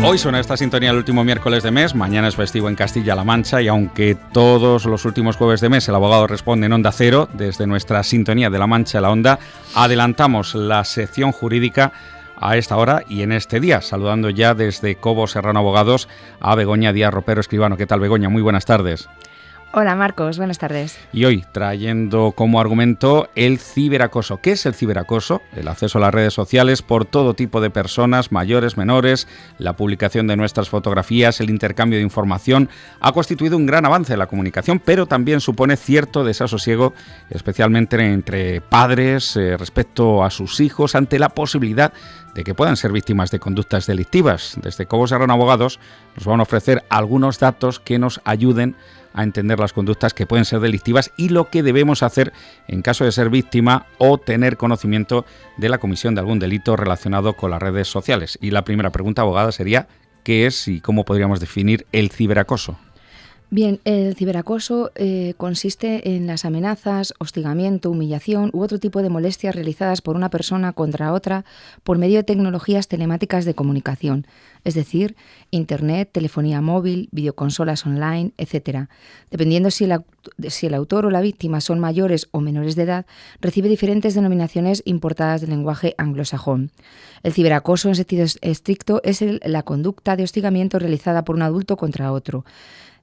Hoy suena esta sintonía el último miércoles de mes, mañana es festivo en Castilla-La Mancha y aunque todos los últimos jueves de mes el abogado responde en Onda Cero, desde nuestra sintonía de La Mancha a la Onda, adelantamos la sección jurídica a esta hora y en este día, saludando ya desde Cobo Serrano Abogados a Begoña Díaz Ropero, escribano. ¿Qué tal, Begoña? Muy buenas tardes. Hola Marcos, buenas tardes. Y hoy trayendo como argumento el ciberacoso. ¿Qué es el ciberacoso? El acceso a las redes sociales por todo tipo de personas, mayores, menores, la publicación de nuestras fotografías, el intercambio de información, ha constituido un gran avance en la comunicación, pero también supone cierto desasosiego, especialmente entre padres respecto a sus hijos, ante la posibilidad de que puedan ser víctimas de conductas delictivas. Desde Cobo Serrano Abogados nos van a ofrecer algunos datos que nos ayuden a entender las conductas que pueden ser delictivas y lo que debemos hacer en caso de ser víctima o tener conocimiento de la comisión de algún delito relacionado con las redes sociales. Y la primera pregunta, abogada, sería ¿qué es y cómo podríamos definir el ciberacoso? Bien, el ciberacoso consiste en las amenazas, hostigamiento, humillación u otro tipo de molestias realizadas por una persona contra otra por medio de tecnologías telemáticas de comunicación, es decir, Internet, telefonía móvil, videoconsolas online, etc. Dependiendo si el autor o la víctima son mayores o menores de edad, recibe diferentes denominaciones importadas del lenguaje anglosajón. El ciberacoso en sentido estricto es la conducta de hostigamiento realizada por un adulto contra otro.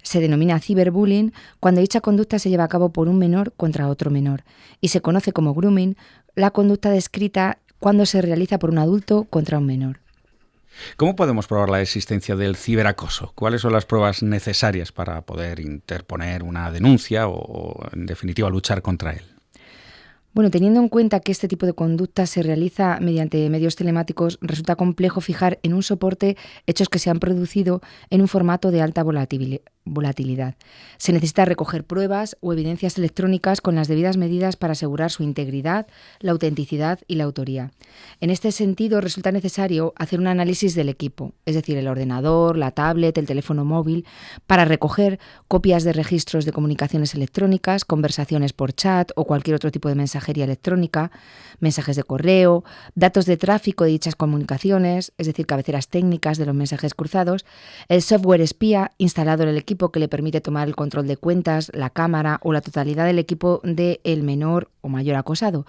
Se denomina ciberbullying cuando dicha conducta se lleva a cabo por un menor contra otro menor y se conoce como grooming la conducta descrita cuando se realiza por un adulto contra un menor. ¿Cómo podemos probar la existencia del ciberacoso? ¿Cuáles son las pruebas necesarias para poder interponer una denuncia o en definitiva, luchar contra él? Bueno, teniendo en cuenta que este tipo de conducta se realiza mediante medios telemáticos, resulta complejo fijar en un soporte hechos que se han producido en un formato de alta volatilidad. Se necesita recoger pruebas o evidencias electrónicas con las debidas medidas para asegurar su integridad, la autenticidad y la autoría. En este sentido, resulta necesario hacer un análisis del equipo, es decir, el ordenador, la tablet, el teléfono móvil, para recoger copias de registros de comunicaciones electrónicas, conversaciones por chat o cualquier otro tipo de mensajería electrónica, mensajes de correo, datos de tráfico de dichas comunicaciones, es decir, cabeceras técnicas de los mensajes cruzados, el software espía instalado en el equipo que le permite tomar el control de cuentas, la cámara o la totalidad del equipo del menor o mayor acosado.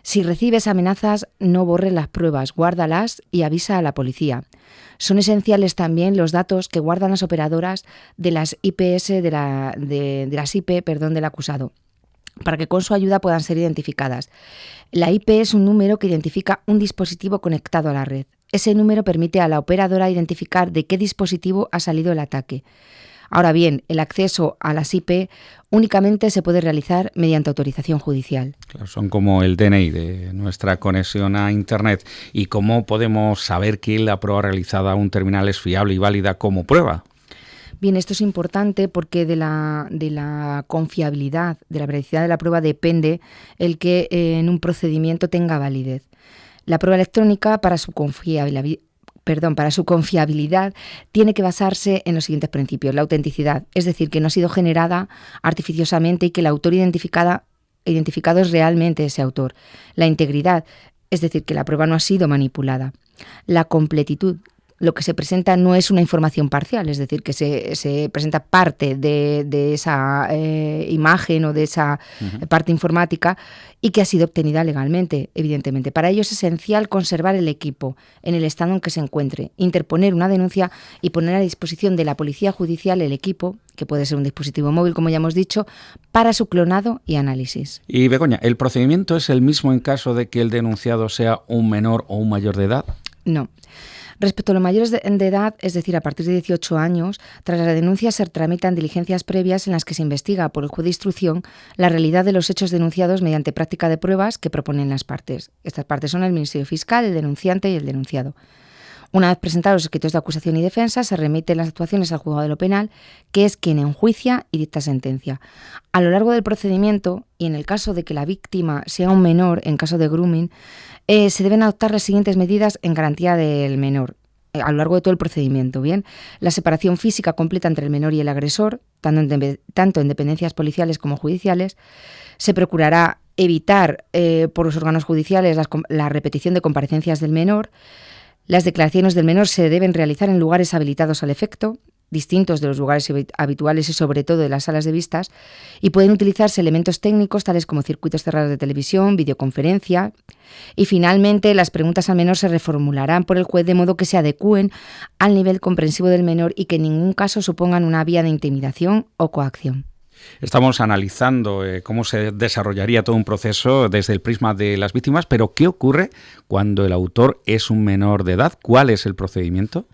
Si recibes amenazas, no borres las pruebas, guárdalas y avisa a la policía. Son esenciales también los datos que guardan las operadoras de las IPS del acusado, para que con su ayuda puedan ser identificadas. La IP es un número que identifica un dispositivo conectado a la red. Ese número permite a la operadora identificar de qué dispositivo ha salido el ataque. Ahora bien, el acceso a las IP únicamente se puede realizar mediante autorización judicial. Claro, son como el DNI de nuestra conexión a Internet. ¿Y cómo podemos saber que la prueba realizada a un terminal es fiable y válida como prueba? Bien, esto es importante porque de la confiabilidad, de la veracidad de la prueba depende el que en un procedimiento tenga validez. La prueba electrónica para su confiabilidad tiene que basarse en los siguientes principios. La autenticidad, es decir, que no ha sido generada artificiosamente y que el autor identificado es realmente ese autor. La integridad, es decir, que la prueba no ha sido manipulada. La completitud, lo que se presenta no es una información parcial, es decir, que se presenta parte de esa imagen o de esa parte informática y que ha sido obtenida legalmente, evidentemente. Para ello es esencial conservar el equipo en el estado en que se encuentre, interponer una denuncia y poner a disposición de la policía judicial el equipo, que puede ser un dispositivo móvil, como ya hemos dicho, para su clonado y análisis. Y Begoña, ¿el procedimiento es el mismo en caso de que el denunciado sea un menor o un mayor de edad? No. Respecto a los mayores de edad, es decir, a partir de 18 años, tras la denuncia se tramitan diligencias previas en las que se investiga por el juez de instrucción la realidad de los hechos denunciados mediante práctica de pruebas que proponen las partes. Estas partes son el Ministerio Fiscal, el denunciante y el denunciado. Una vez presentados los escritos de acusación y defensa, se remiten las actuaciones al juzgado de lo penal, que es quien enjuicia y dicta sentencia. A lo largo del procedimiento, y en el caso de que la víctima sea un menor, en caso de grooming, se deben adoptar las siguientes medidas en garantía del menor. A lo largo de todo el procedimiento, ¿bien? La separación física completa entre el menor y el agresor, tanto en dependencias policiales como judiciales. Se procurará evitar por los órganos judiciales la repetición de comparecencias del menor. Las declaraciones del menor se deben realizar en lugares habilitados al efecto, distintos de los lugares habituales y sobre todo de las salas de vistas, y pueden utilizarse elementos técnicos tales como circuitos cerrados de televisión, videoconferencia, y finalmente las preguntas al menor se reformularán por el juez de modo que se adecúen al nivel comprensivo del menor y que en ningún caso supongan una vía de intimidación o coacción. Estamos analizando cómo se desarrollaría todo un proceso desde el prisma de las víctimas, pero ¿qué ocurre cuando el autor es un menor de edad? ¿Cuál es el procedimiento?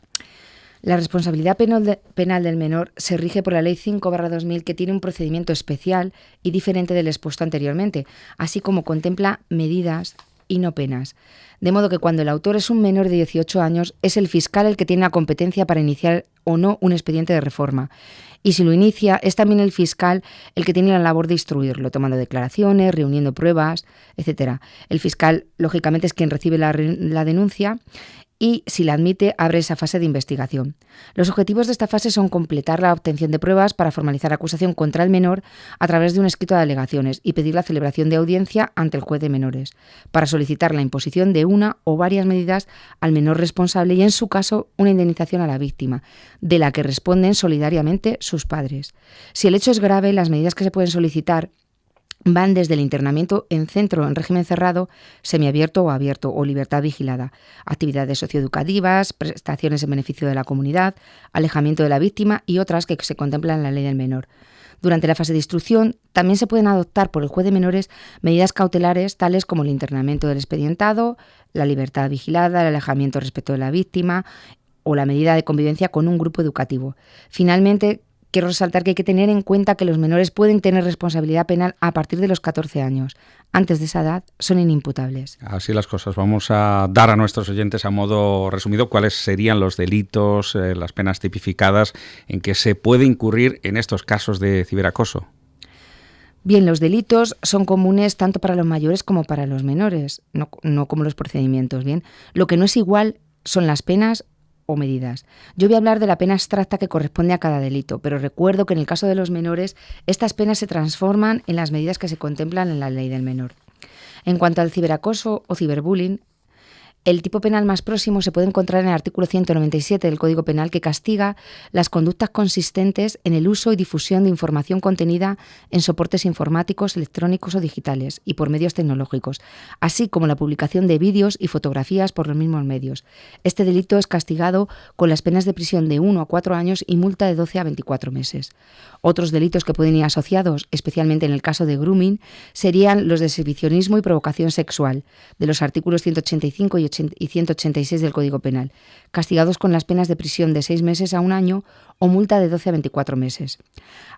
La responsabilidad penal del menor se rige por la Ley 5/2000, que tiene un procedimiento especial y diferente del expuesto anteriormente, así como contempla medidas y no penas. De modo que cuando el autor es un menor de 18 años, es el fiscal el que tiene la competencia para iniciar o no un expediente de reforma. Y si lo inicia, es también el fiscal el que tiene la labor de instruirlo, tomando declaraciones, reuniendo pruebas, etc. El fiscal, lógicamente, es quien recibe la denuncia y, si la admite, abre esa fase de investigación. Los objetivos de esta fase son completar la obtención de pruebas para formalizar acusación contra el menor a través de un escrito de alegaciones y pedir la celebración de audiencia ante el juez de menores, para solicitar la imposición de una o varias medidas al menor responsable y, en su caso, una indemnización a la víctima, de la que responden solidariamente sus padres. Si el hecho es grave, las medidas que se pueden solicitar van desde el internamiento en centro en régimen cerrado, semiabierto o abierto o libertad vigilada, actividades socioeducativas, prestaciones en beneficio de la comunidad, alejamiento de la víctima y otras que se contemplan en la ley del menor. Durante la fase de instrucción también se pueden adoptar por el juez de menores medidas cautelares tales como el internamiento del expedientado, la libertad vigilada, el alejamiento respecto de la víctima o la medida de convivencia con un grupo educativo. Finalmente, quiero resaltar que hay que tener en cuenta que los menores pueden tener responsabilidad penal a partir de los 14 años. Antes de esa edad son inimputables. Así las cosas. Vamos a dar a nuestros oyentes a modo resumido cuáles serían los delitos, las penas tipificadas en que se puede incurrir en estos casos de ciberacoso. Bien, los delitos son comunes tanto para los mayores como para los menores, no como los procedimientos. Bien, lo que no es igual son las penas o medidas. Yo voy a hablar de la pena abstracta que corresponde a cada delito, pero recuerdo que en el caso de los menores, estas penas se transforman en las medidas que se contemplan en la ley del menor. En cuanto al ciberacoso o ciberbullying, el tipo penal más próximo se puede encontrar en el artículo 197 del Código Penal, que castiga las conductas consistentes en el uso y difusión de información contenida en soportes informáticos, electrónicos o digitales y por medios tecnológicos, así como la publicación de vídeos y fotografías por los mismos medios. Este delito es castigado con las penas de prisión de 1 a 4 años y multa de 12 a 24 meses. Otros delitos que pueden ir asociados, especialmente en el caso de grooming, serían los de exhibicionismo y provocación sexual, de los artículos 185 y 186 del Código Penal, castigados con las penas de prisión de 6 meses a 1 año o multa de 12 a 24 meses.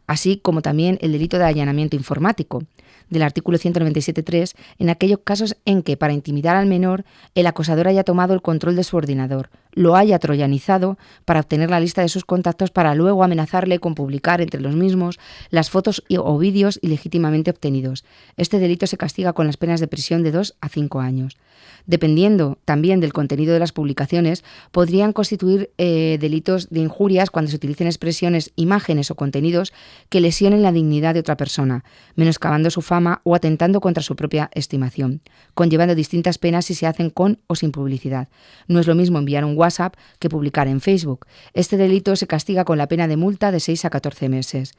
Así como también el delito de allanamiento informático, del artículo 197.3, en aquellos casos en que, para intimidar al menor, el acosador haya tomado el control de su ordenador, lo haya troyanizado para obtener la lista de sus contactos para luego amenazarle con publicar entre los mismos las fotos o vídeos ilegítimamente obtenidos. Este delito se castiga con las penas de prisión de 2 a 5 años. Dependiendo también del contenido de las publicaciones, podrían constituir delitos de injurias cuando se utilicen expresiones, imágenes o contenidos que lesionen la dignidad de otra persona, menoscabando su fama o atentando contra su propia estimación, conllevando distintas penas si se hacen con o sin publicidad. No es lo mismo enviar un WhatsApp que publicar en Facebook. Este delito se castiga con la pena de multa de 6 a 14 meses.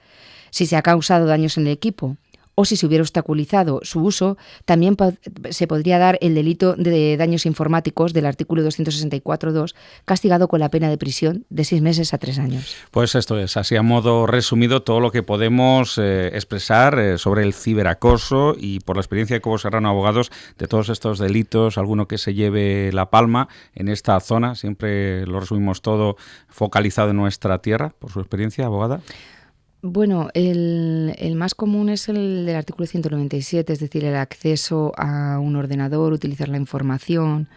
Si se ha causado daños en el equipo o si se hubiera obstaculizado su uso, también se podría dar el delito de daños informáticos del artículo 264.2, castigado con la pena de prisión de 6 meses a 3 años. Pues esto es, así a modo resumido, todo lo que podemos expresar sobre el ciberacoso y por la experiencia de Cobo Serrano Abogados de todos estos delitos, alguno que se lleve la palma en esta zona. Siempre lo resumimos todo focalizado en nuestra tierra, por su experiencia, abogada. Bueno, el más común es el del artículo 197, es decir, el acceso a un ordenador, utilizar la información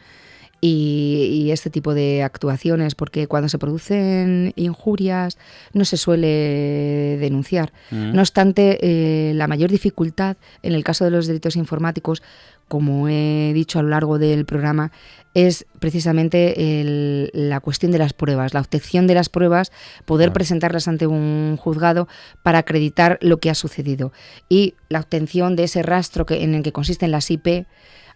y este tipo de actuaciones, porque cuando se producen injurias no se suele denunciar. No obstante, la mayor dificultad en el caso de los delitos informáticos, como he dicho a lo largo del programa, es precisamente la cuestión de las pruebas, la obtención de las pruebas, poder presentarlas ante un juzgado para acreditar lo que ha sucedido, y la obtención de ese rastro en el que consisten las IP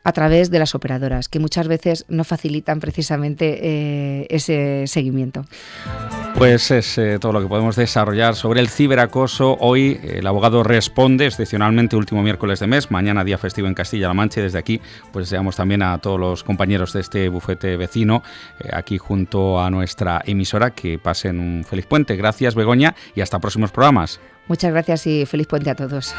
a través de las operadoras, que muchas veces no facilitan precisamente ese seguimiento. Pues es todo lo que podemos desarrollar sobre el ciberacoso. Hoy el abogado responde excepcionalmente, último miércoles de mes, mañana día festivo en Castilla-La Mancha, y desde aquí pues deseamos también a todos los compañeros de este bufete vecino, aquí junto a nuestra emisora, que pasen un feliz puente. Gracias, Begoña, y hasta próximos programas. Muchas gracias y feliz puente a todos.